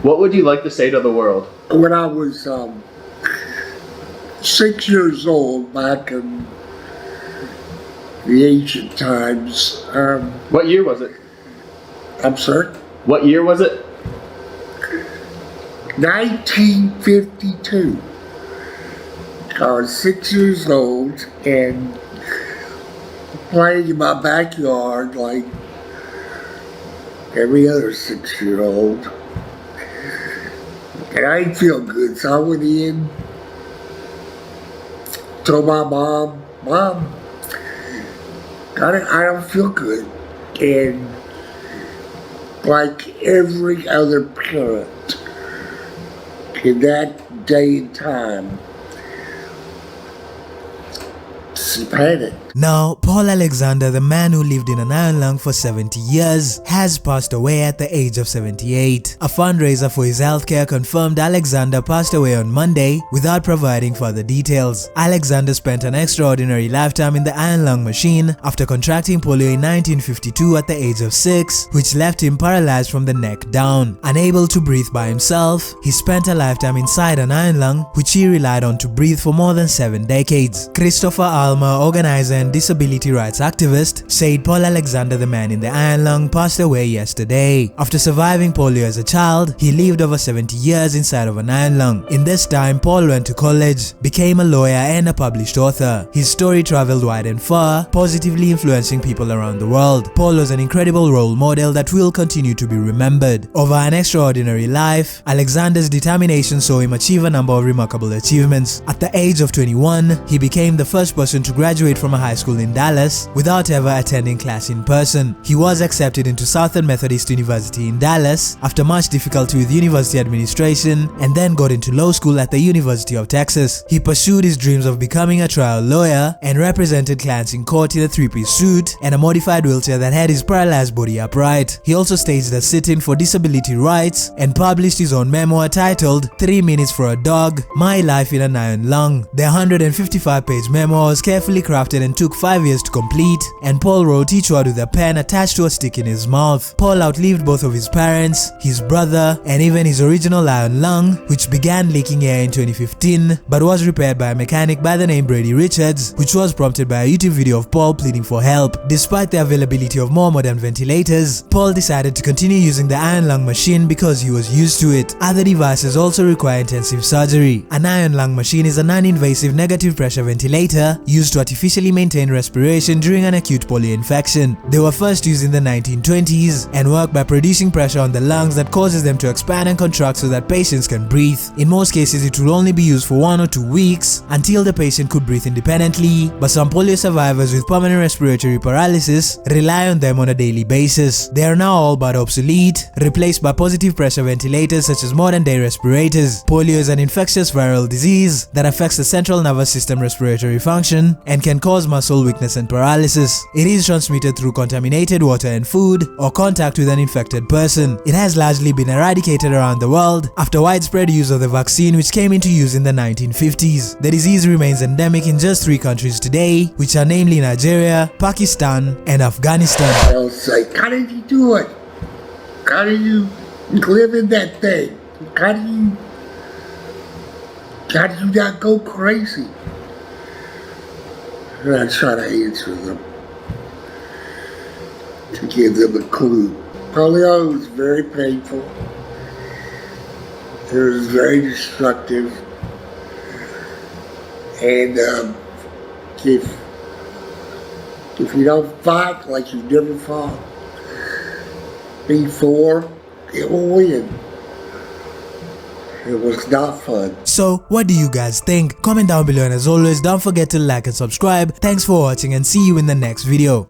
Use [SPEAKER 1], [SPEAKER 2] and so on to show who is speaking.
[SPEAKER 1] What would you like to say to the world?
[SPEAKER 2] When I was 6 years old, back in the ancient times.
[SPEAKER 1] What year was it?
[SPEAKER 2] I'm sorry?
[SPEAKER 1] What year was it?
[SPEAKER 2] 1952. I was 6 years old and playing in my backyard like every other 6-year-old. And I didn't feel good, so I went in, told my mom, Mom, I don't feel good. And like every other parent in that day and time, she panicked.
[SPEAKER 3] Now, Paul Alexander, the man who lived in an iron lung for 70 years, has passed away at the age of 78. A fundraiser for his healthcare confirmed Alexander passed away on Monday without providing further details. Alexander spent an extraordinary lifetime in the iron lung machine after contracting polio in 1952 at the age of 6, which left him paralyzed from the neck down. Unable to breathe by himself, he spent a lifetime inside an iron lung, which he relied on to breathe for more than 7 decades. Christopher Almer, organizer and disability rights activist, said Paul Alexander, the man in the iron lung, passed away yesterday. After surviving polio as a child, he lived over 70 years inside of an iron lung. In this time, Paul went to college, became a lawyer and a published author. His story traveled wide and far, positively influencing people around the world. Paul was an incredible role model that will continue to be remembered. Over an extraordinary life, Alexander's determination saw him achieve a number of remarkable achievements. At the age of 21, he became the first person to graduate from a high school in Dallas without ever attending class in person. He was accepted into Southern Methodist University in Dallas after much difficulty with university administration and then got into law school at the University of Texas. He pursued his dreams of becoming a trial lawyer and represented clients in court in a 3-piece suit and a modified wheelchair that had his paralyzed body upright. He also staged a sit-in for disability rights and published his own memoir titled 3 Minutes for a Dog, My Life in an Iron Lung. The 155-page memoir was carefully crafted and took 5 years to complete, and Paul wrote each word with a pen attached to a stick in his mouth. Paul outlived both of his parents, his brother, and even his original iron lung, which began leaking air in 2015 but was repaired by a mechanic by the name Brady Richards, which was prompted by a YouTube video of Paul pleading for help. Despite the availability of more modern ventilators, Paul decided to continue using the iron lung machine because he was used to it. Other devices also require intensive surgery. An iron lung machine is a non-invasive negative pressure ventilator used to artificially maintain respiration during an acute polio infection. They were first used in the 1920s and work by producing pressure on the lungs that causes them to expand and contract so that patients can breathe. In most cases, it will only be used for 1 or 2 weeks until the patient could breathe independently, but some polio survivors with permanent respiratory paralysis rely on them on a daily basis. They are now all but obsolete, replaced by positive pressure ventilators such as modern-day respirators. Polio is an infectious viral disease that affects the central nervous system respiratory function and can cause muscle weakness and paralysis. It is transmitted through contaminated water and food or contact with an infected person. It has largely been eradicated around the world after widespread use of the vaccine, which came into use in the 1950s. The disease remains endemic in just 3 countries today, which are namely Nigeria, Pakistan, and Afghanistan.
[SPEAKER 2] They'll say, how did you do it? How do you live in that thing? How do you not go crazy? And I try to answer them to give them a clue. Polio is very painful. It was very destructive. And if you don't fight like you've never fought before, it will win. It was not fun.
[SPEAKER 3] So, what do you guys think? Comment down below, and as always, don't forget to like and subscribe. Thanks for watching and see you in the next video.